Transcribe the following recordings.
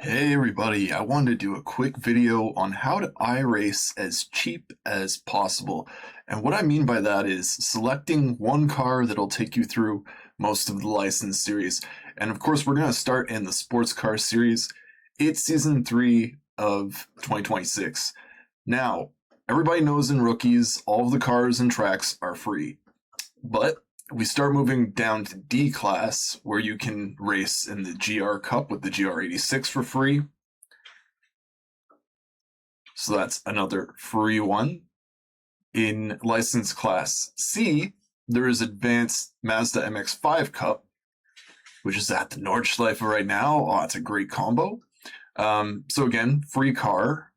Hey everybody, I wanted to do a quick video on how to iRace as cheap as possible. And what I mean by that is selecting one car that'll take you through most of the license series. And of course, we're going to start in the sports car series. It's season 3 of 2026. Now, everybody knows in rookies, all of the cars and tracks are free. But we start moving down to D class, where you can race in the GR Cup with the GR86 for free. So that's another free one. In license class C, there is Advanced Mazda MX-5 Cup, which is at the Nordschleife right now. Oh, it's a great combo. So again, free car.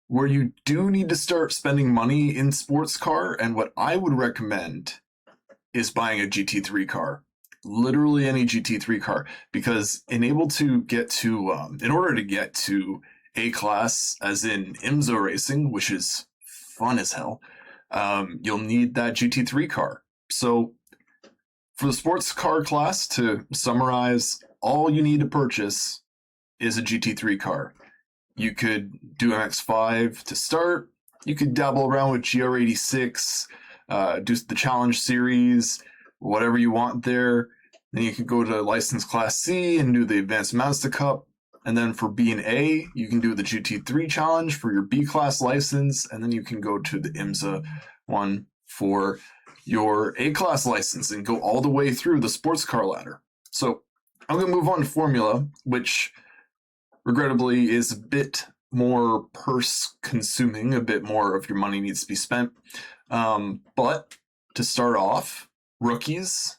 Where you do need to start spending money in sports car, and what I would recommend is buying a GT3 car, literally any GT3 car, because in order to get to A class, as in IMSA racing, which is fun as hell, you'll need that GT3 car. So for the sports car class, to summarize, all you need to purchase is a GT3 car. You could do MX-5 to start. You could dabble around with GR86, do the challenge series, whatever you want there. Then you can go to license class C and do the advanced Mazda Cup. And then for B and A, you can do the GT3 challenge for your B class license. And then you can go to the IMSA one for your A class license and go all the way through the sports car ladder. So I'm going to move on to Formula, which regrettably is a bit more purse consuming, a bit more of your money needs to be spent. But to start off, rookies,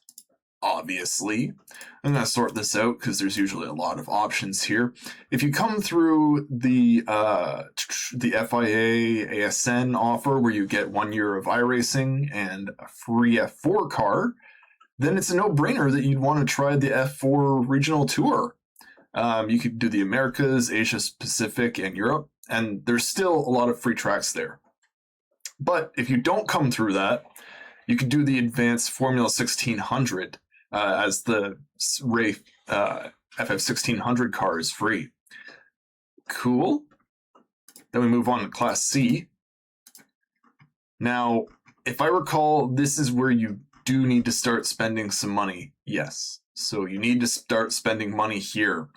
obviously. I'm going to sort this out because there's usually a lot of options here. If you come through the FIA ASN offer where you get 1 year of iRacing and a free F4 car, then it's a no-brainer that you'd want to try the F4 Regional Tour. You could do the Americas, Asia Pacific, and Europe, and there's still a lot of free tracks there. But if you don't come through that, you could do the advanced Formula 1600 as the FF 1600 car is free. Cool. Then we move on to Class C. Now, if I recall, this is where you do need to start spending some money. Yes. So you need to start spending money here.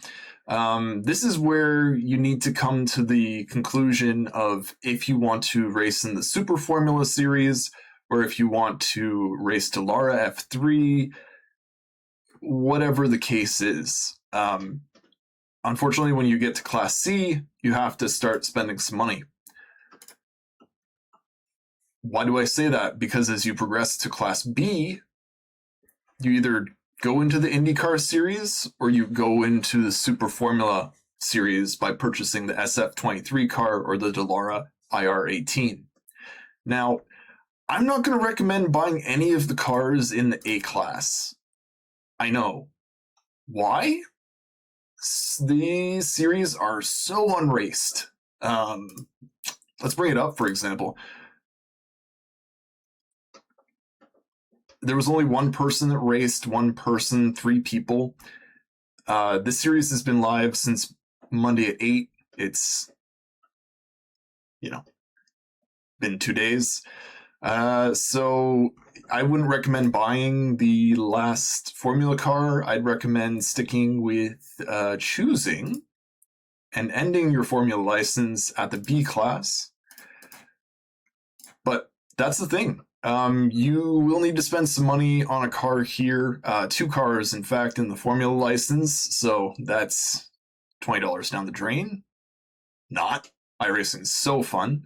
This is where you need to come to the conclusion of if you want to race in the Super Formula series, or if you want to race Dallara F3, whatever the case is. Unfortunately, when you get to Class C, you have to start spending some money. Why do I say that? Because as you progress to Class B, you either go into the IndyCar series or you go into the Super Formula series by purchasing the SF23 car or the Dallara IR18. Now, I'm not going to recommend buying any of the cars in the A class. I know. Why? These series are so unraced. Let's bring it up, for example. There was only one person that raced, 3 people. This series has been live since Monday at 8. It's, been 2 days. So I wouldn't recommend buying the last Formula car. I'd recommend sticking with choosing and ending your Formula license at the B class. But that's the thing. You will need to spend some money on a car here. 2 cars, in fact, in the Formula license. So that's $20 down the drain. Not. iRacing is so fun.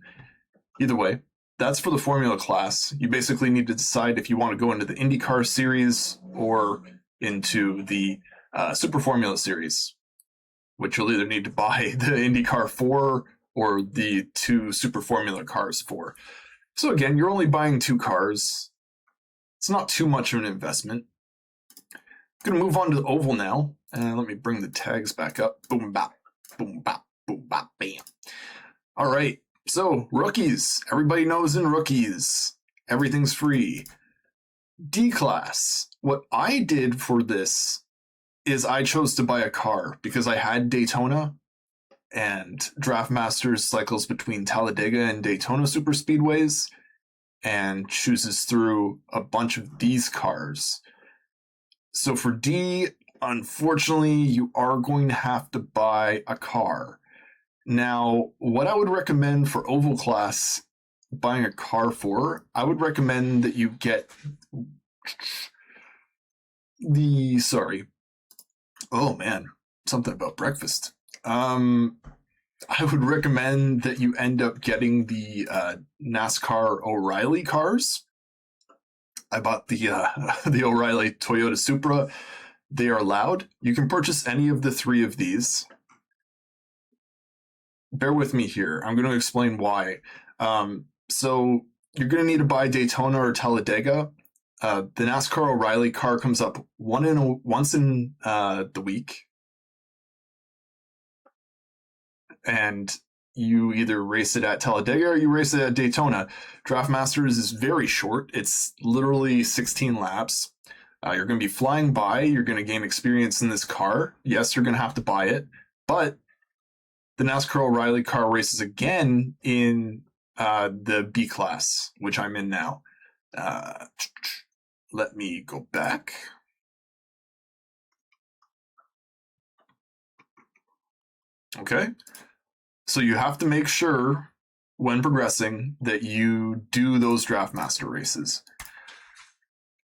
Either way, that's for the Formula class. You basically need to decide if you want to go into the IndyCar series or into the Super Formula series, which you'll either need to buy the IndyCar for or the 2 Super Formula cars for. So again, you're only buying 2 cars. It's not too much of an investment. I'm going to move on to the oval now. Let me bring the tags back up. Boom, bop, boom, bop, boom, bop, bam. All right. So, rookies. Everybody knows in rookies, everything's free. D class. What I did for this is I chose to buy a car because I had Daytona, and Draft Masters cycles between Talladega and Daytona super speedways and chooses through a bunch of these cars. So for D, unfortunately, you are going to have to buy a car. Now, what I would recommend for Oval Class buying a car for, I would recommend that you get oh man, something about breakfast. I would recommend that you end up getting the NASCAR O'Reilly cars. I bought the the O'Reilly Toyota Supra. They are loud. You can purchase any of the three of these. Bear with me here. I'm going to explain why. So you're going to need to buy Daytona or Talladega. The NASCAR O'Reilly car comes up once in the week, and you either race it at Talladega or you race it at Daytona. Draft Masters is very short. It's literally 16 laps. You're going to be flying by. You're going to gain experience in this car. Yes, you're going to have to buy it, but the NASCAR O'Reilly car races again in the B class, which I'm in now. Let me go back. Okay. So you have to make sure when progressing that you do those Draft Master races.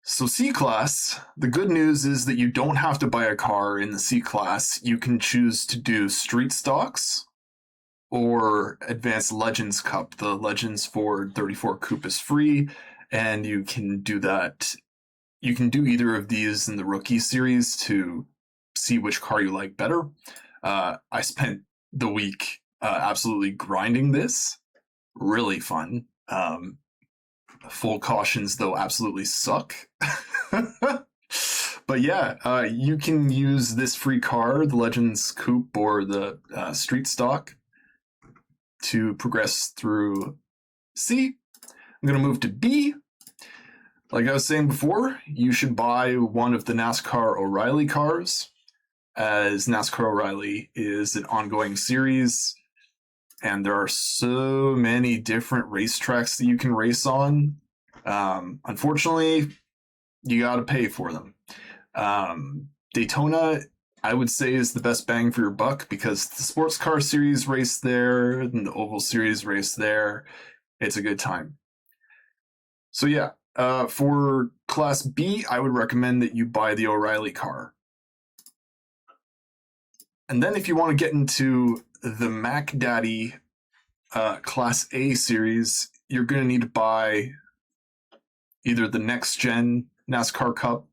So C class, the good news is that you don't have to buy a car in the C class. You can choose to do street stocks or Advanced Legends Cup. The Legends Ford 34 Coupe is free, and you can do that. You can do either of these in the Rookie Series to see which car you like better. I spent the week absolutely grinding this. Really fun. Full cautions, though, absolutely suck. But yeah, you can use this free car, the Legends Coupe or the Street Stock, to progress through C. I'm going to move to B. Like I was saying before, you should buy one of the NASCAR O'Reilly cars, as NASCAR O'Reilly is an ongoing series, and there are so many different racetracks that you can race on. Unfortunately, you got to pay for them. Daytona, I would say, is the best bang for your buck because the sports car series race there and the oval series race there. It's a good time. So yeah, for Class B, I would recommend that you buy the O'Reilly car. And then if you want to get into the Mac Daddy Class A series, you're going to need to buy either the next gen NASCAR Cup.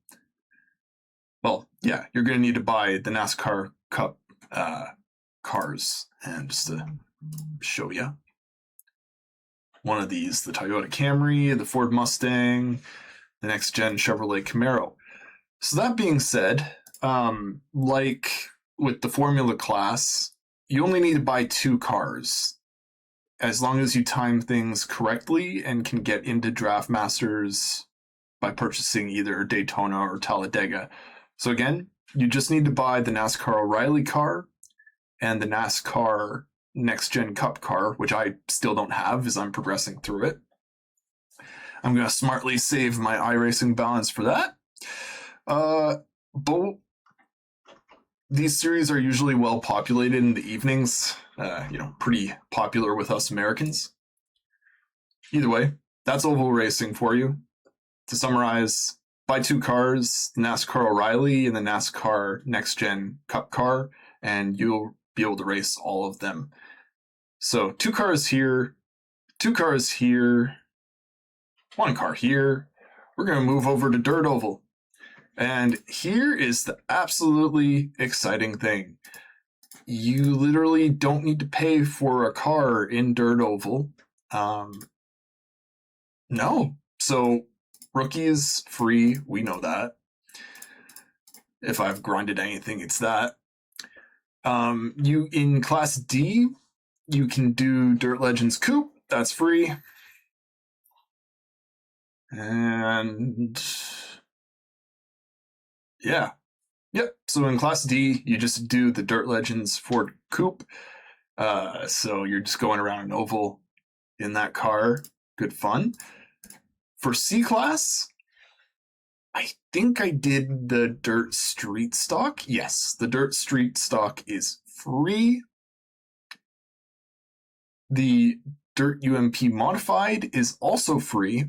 Well, yeah, you're going to need to buy the NASCAR Cup cars. And just to show you, one of these, the Toyota Camry, the Ford Mustang, the next gen Chevrolet Camaro. So that being said, like with the Formula class, you only need to buy 2 cars. As long as you time things correctly and can get into Draft Masters by purchasing either Daytona or Talladega. So again, you just need to buy the NASCAR O'Reilly car and the NASCAR Next Gen Cup car, which I still don't have as I'm progressing through it. I'm going to smartly save my iRacing balance for that. But these series are usually well populated in the evenings, pretty popular with us Americans. Either way, that's oval racing for you. To summarize, buy 2 cars, the NASCAR O'Reilly and the NASCAR Next Gen Cup car, and you'll be able to race all of them. So 2 cars here, 2 cars here, 1 car here. We're going to move over to Dirt Oval. And here is the absolutely exciting thing. You literally don't need to pay for a car in Dirt Oval. No. So Rookie is free. We know that. If I've grinded anything, it's that. You in Class D, you can do Dirt Legends Coupe. That's free. And yeah, Yep. So in Class D, you just do the Dirt Legends Ford Coupe. So you're just going around an oval in that car. Good fun. For C Class, I think I did the Dirt Street Stock. Yes, the Dirt Street Stock is free. The Dirt UMP Modified is also free.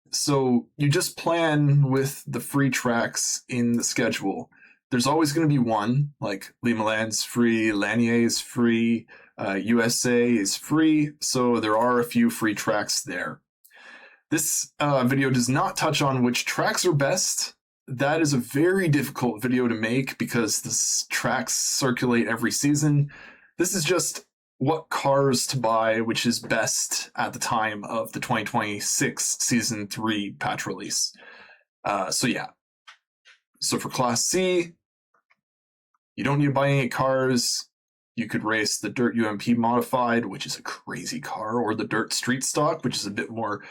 So you just plan with the free tracks in the schedule. There's always going to be one, like Limaland's free, Lanier is free, USA is free, so there are a few free tracks there. This video does not touch on which tracks are best. That is a very difficult video to make because the tracks circulate every season. This is just what cars to buy, which is best at the time of the 2026 Season 3 patch release. So yeah. So for Class C, you don't need to buy any cars. You could race the Dirt UMP Modified, which is a crazy car, or the Dirt Street Stock, which is a bit more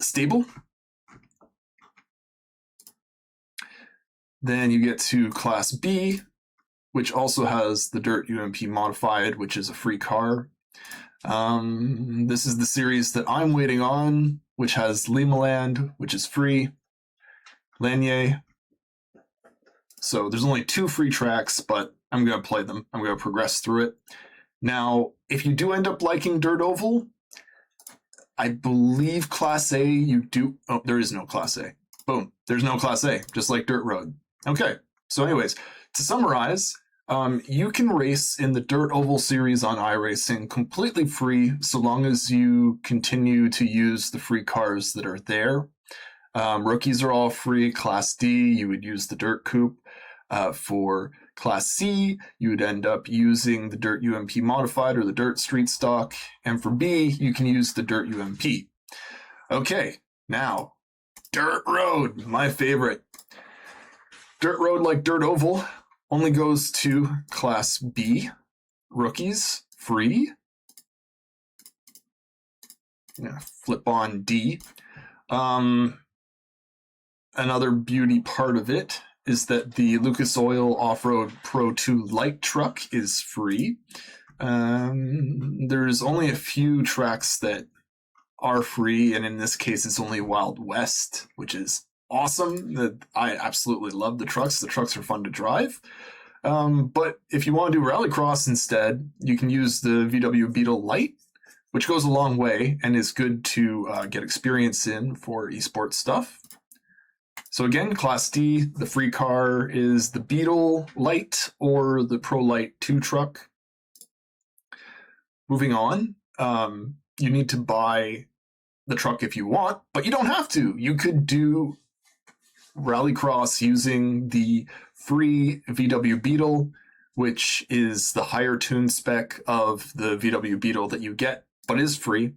stable. Then you get to Class B, which also has the Dirt UMP Modified, which is a free car. This is the series that I'm waiting on, which has Limaland, which is free, Lanier. So there's only 2 free tracks, but I'm going to play them. I'm going to progress through it. Now, if you do end up liking Dirt Oval, I believe Class A you do... Oh, there is no Class A. Boom. There's no Class A, just like Dirt Road. Okay, so anyways, to summarize, you can race in the Dirt Oval series on iRacing completely free so long as you continue to use the free cars that are there. Rookies are all free. Class D, you would use the Dirt Coupe. For Class C, you would end up using the Dirt UMP Modified or the Dirt Street Stock. And for B, you can use the Dirt UMP. Okay, now, Dirt Road, my favorite. Dirt Road, like Dirt Oval, only goes to Class B. Rookies, free. Yeah, flip on D. Another beauty part of it is that the Lucas Oil Off-Road Pro 2 light truck is free. There's only a few tracks that are free, and in this case it's only Wild West, which is awesome. I absolutely love the trucks. The trucks are fun to drive. But if you want to do Rallycross instead, you can use the VW Beetle Light, which goes a long way and is good to get experience in for esports stuff. So again, Class D, the free car is the Beetle Light or the Pro Light 2 truck. Moving on, you need to buy the truck if you want, but you don't have to. You could do Rallycross using the free VW Beetle, which is the higher tune spec of the VW Beetle that you get, but is free.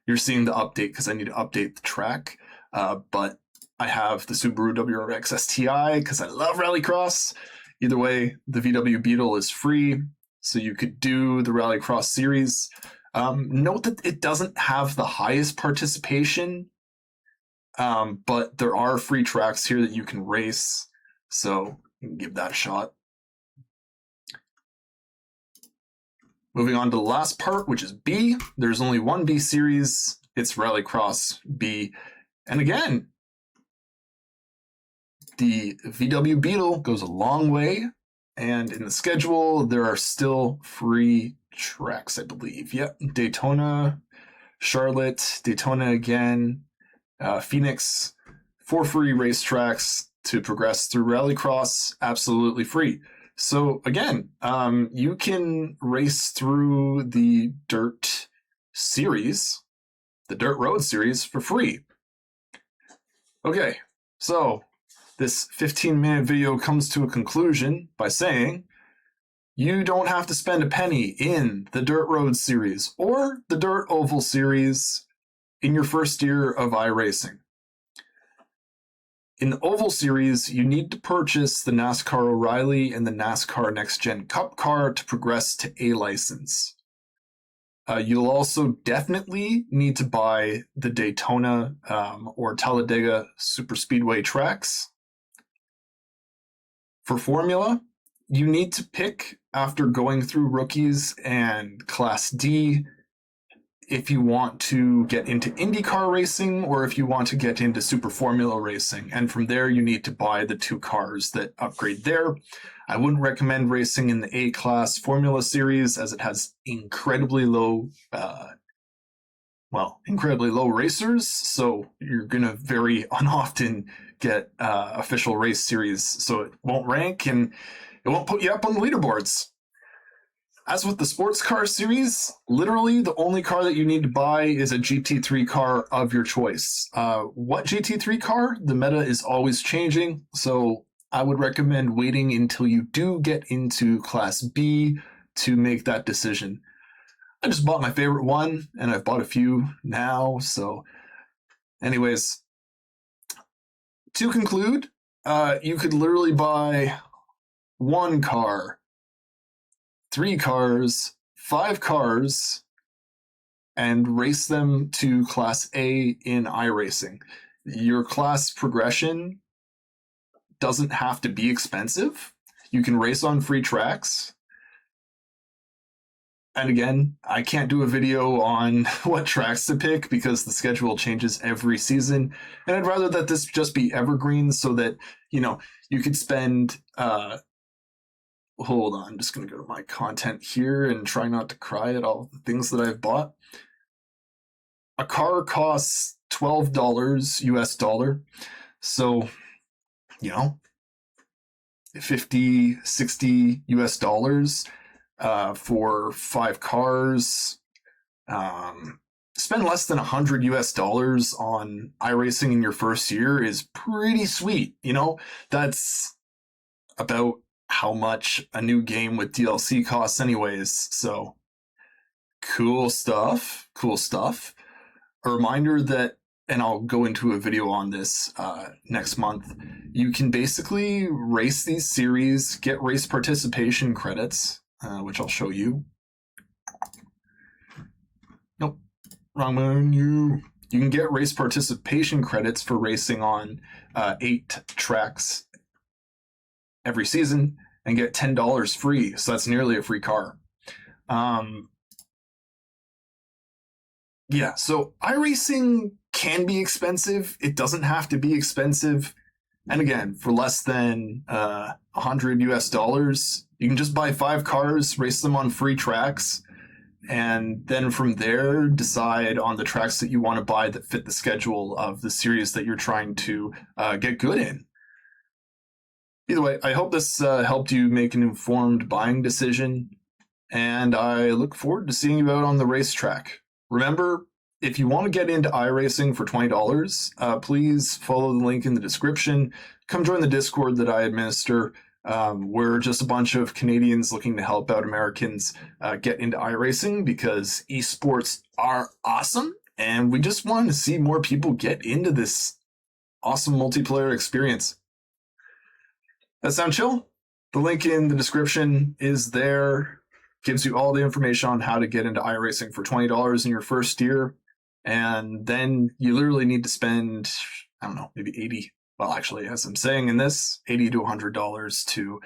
You're seeing the update because I need to update the track, but I have the Subaru WRX STI because I love Rallycross. Either way, the VW Beetle is free, so you could do the Rallycross series. Note that it doesn't have the highest participation, but there are free tracks here that you can race, so you can give that a shot. Moving on to the last part, which is B. There's only one B series. It's Rallycross B. And again, the VW Beetle goes a long way, and in the schedule, there are still free tracks, I believe. Yep, Daytona, Charlotte, Daytona again, Phoenix, 4 free racetracks to progress through Rallycross, absolutely free. So again, you can race through the Dirt series, the Dirt Road series, for free. Okay, so this 15-minute video comes to a conclusion by saying you don't have to spend a penny in the Dirt Road series or the Dirt Oval series in your first year of iRacing. In the Oval series, you need to purchase the NASCAR O'Reilly and the NASCAR Next Gen Cup car to progress to A license. You'll also definitely need to buy the Daytona or Talladega Superspeedway tracks. For Formula, you need to pick after going through rookies and Class D if you want to get into IndyCar racing or if you want to get into Super Formula racing. And from there, you need to buy the 2 cars that upgrade there. I wouldn't recommend racing in the A-Class Formula Series as it has incredibly low racers. So you're going to very unoften get official race series. So it won't rank and it won't put you up on the leaderboards. As with the sports car series, literally the only car that you need to buy is a GT3 car of your choice. What GT3 car? The meta is always changing, so I would recommend waiting until you do get into Class B to make that decision. I just bought my favorite one, and I've bought a few now, so anyways, to conclude, you could literally buy 1 car, 3 cars, 5 cars, and race them to Class A in iRacing. Your class progression doesn't have to be expensive. You can race on free tracks. And again, I can't do a video on what tracks to pick because the schedule changes every season. And I'd rather that this just be evergreen so that, you could spend hold on, I'm just going to go to my content here and try not to cry at all the things that I've bought. A car costs $12 US dollar. So, 50, 60 US dollars for 5 cars. Spend less than 100 US dollars on iRacing in your first year is pretty sweet. That's about how much a new game with DLC costs anyways. So cool stuff. A reminder that, and I'll go into a video on this next month, you can basically race these series, get race participation credits, which I'll show you. Nope, wrong menu. You can get race participation credits for racing on 8 tracks every season and get $10 free. So that's nearly a free car. So iRacing can be expensive. It doesn't have to be expensive. And again, for less than 100 US dollars, you can just buy 5 cars, race them on free tracks, and then from there decide on the tracks that you want to buy that fit the schedule of the series that you're trying to get good in. Either way, I hope this helped you make an informed buying decision, and I look forward to seeing you out on the racetrack. Remember, if you want to get into iRacing for $20, please follow the link in the description. Come join the Discord that I administer. We're just a bunch of Canadians looking to help out Americans get into iRacing because esports are awesome, and we just want to see more people get into this awesome multiplayer experience. That sound chill? The link in the description is there. Gives you all the information on how to get into iRacing for $20 in your first year. And then you literally need to spend, I don't know, maybe 80. Well, actually, as I'm saying in this, $80 to $100 to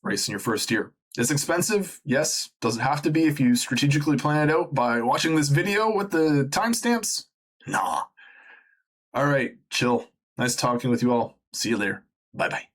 race in your first year. It's expensive, yes. Does it have to be if you strategically plan it out by watching this video with the timestamps? Nah. All right, chill. Nice talking with you all. See you later. Bye-bye.